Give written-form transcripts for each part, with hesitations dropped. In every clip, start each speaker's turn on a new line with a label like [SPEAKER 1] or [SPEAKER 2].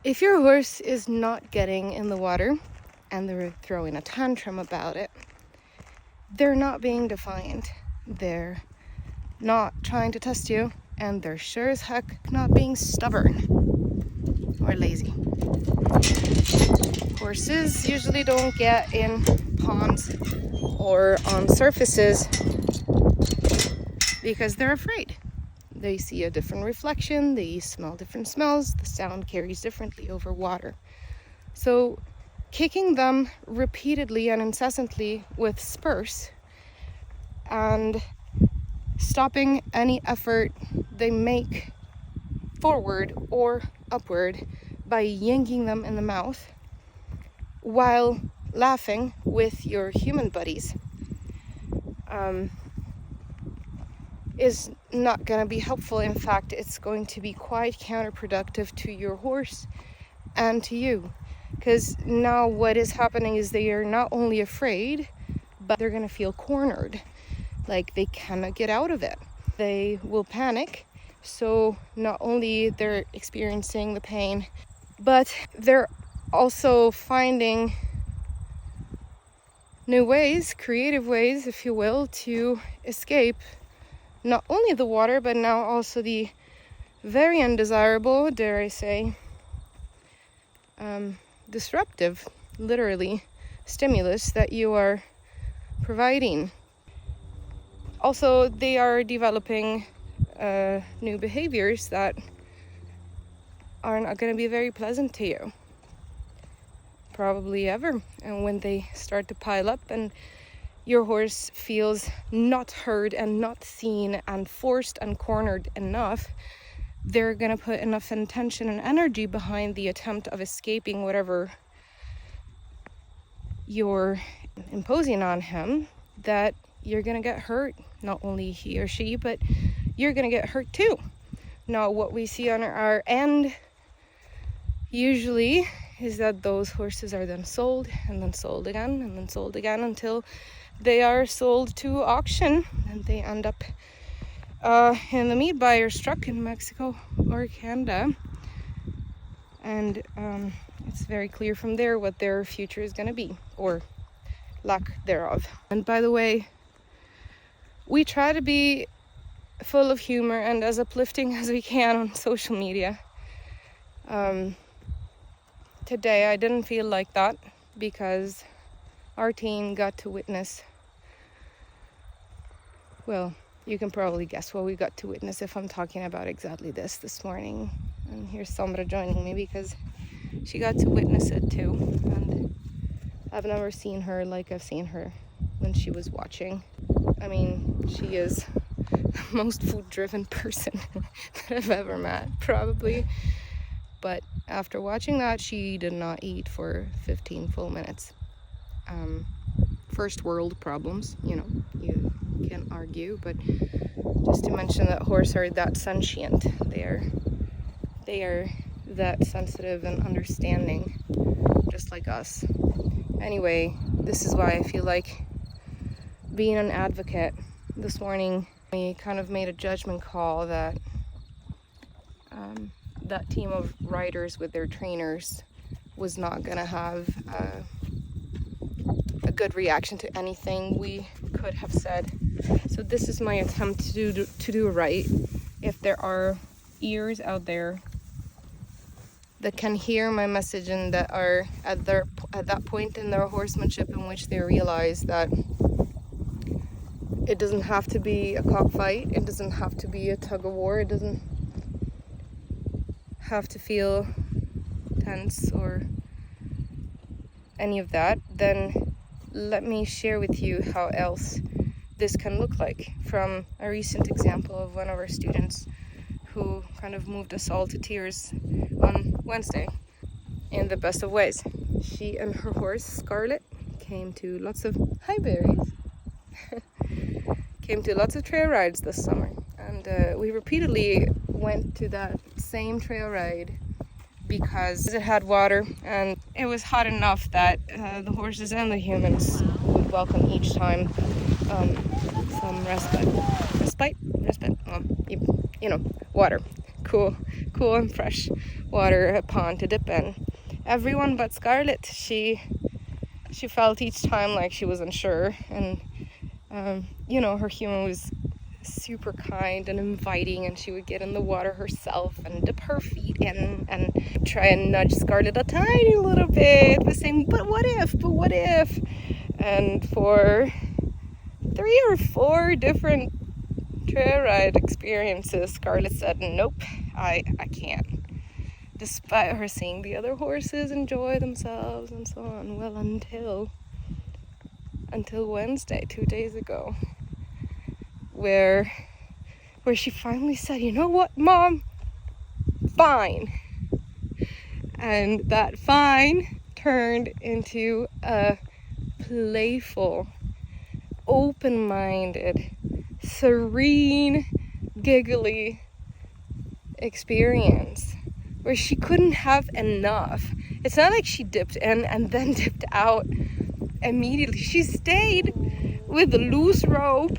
[SPEAKER 1] If your horse is not getting in the water and they're throwing a tantrum about it, they're not being defiant. They're not trying to test you, and they're sure as heck not being stubborn or lazy. Horses usually don't get in ponds or on surfaces because they're afraid. They see a different reflection, they smell different smells, the sound carries differently over water. So kicking them repeatedly and incessantly with spurs and stopping any effort they make forward or upward by yanking them in the mouth while laughing with your human buddies is not going to be helpful. In fact, it's going to be quite counterproductive to your horse and to you, because now what is happening is they are not only afraid, but they're going to feel cornered, like they cannot get out of it. They will panic. So not only they're experiencing the pain, but they're also finding new ways, creative ways, if you will, to escape not only the water, but now also the very undesirable, dare I say, disruptive, literally, stimulus that you are providing. Also, they are developing new behaviors that are not going to be very pleasant to you, probably ever. And when they start to pile up and your horse feels not heard and not seen and forced and cornered enough, they're going to put enough intention and energy behind the attempt of escaping whatever you're imposing on him that you're going to get hurt. Not only he or she, but you're going to get hurt too. Now, what we see on our end usually is that those horses are then sold and then sold again and then sold again until they are sold to auction and they end up in the meat buyer's truck in Mexico or Canada. And it's very clear from there what their future is going to be, or lack thereof. And by the way, we try to be full of humor and as uplifting as we can on social media. Today I didn't feel like that because our team got to witness, well, you can probably guess what we got to witness if I'm talking about exactly this morning. And here's Sombra joining me because she got to witness it too. And I've never seen her like I've seen her when she was watching. I mean, she is the most food-driven person that I've ever met, probably. But after watching that, she did not eat for 15 full minutes. First world problems, you can't argue, but just to mention that horses are that sentient. They are that sensitive and understanding, just like us. Anyway, this is why I feel like being an advocate. This morning, we kind of made a judgment call that that team of riders with their trainers was not going to have a good reaction to anything we could have said. So this is my attempt to do right. If there are ears out there that can hear my message and that are at that point in their horsemanship in which they realize that it doesn't have to be a cockfight, it doesn't have to be a tug of war, it doesn't have to feel tense or any of that, then let me share with you how else this can look like from a recent example of one of our students who kind of moved us all to tears on Wednesday in the best of ways. She and her horse Scarlet came to lots of came to lots of trail rides this summer, and we repeatedly went to that same trail ride because it had water and it was hot enough that the horses and the humans would welcome each time some respite, water, cool and fresh water pond to dip in. Everyone but Scarlett, she felt each time like she was unsure, and her human was super kind and inviting, and she would get in the water herself and dip her feet in and try and nudge Scarlett a tiny little bit, was saying, but what if? And for 3 or 4 different trail ride experiences, Scarlett said, nope, I can't. Despite her seeing the other horses enjoy themselves and so on. Well, until Wednesday, 2 days ago, where she finally said, you know what, Mom? Fine. And that fine turned into a playful, open-minded, serene, giggly experience where she couldn't have enough. It's not like she dipped in and then dipped out immediately. She stayed with the loose rope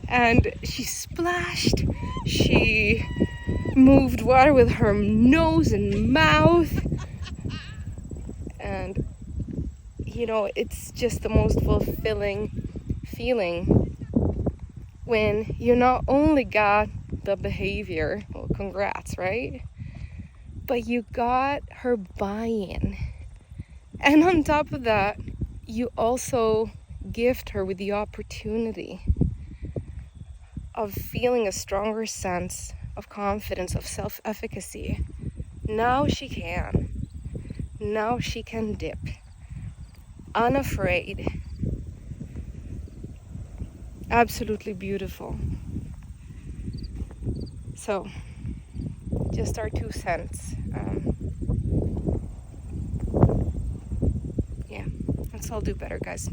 [SPEAKER 1] and she splashed. She moved water with her nose and mouth. And it's just the most fulfilling feeling when you not only got the behavior, well, congrats, right? But you got her buy-in. And on top of that, you also gift her with the opportunity of feeling a stronger sense of confidence, of self-efficacy. Now she can. Now she can dip, unafraid. Absolutely beautiful. So, just our 2 cents. Yeah, let's all do better, guys.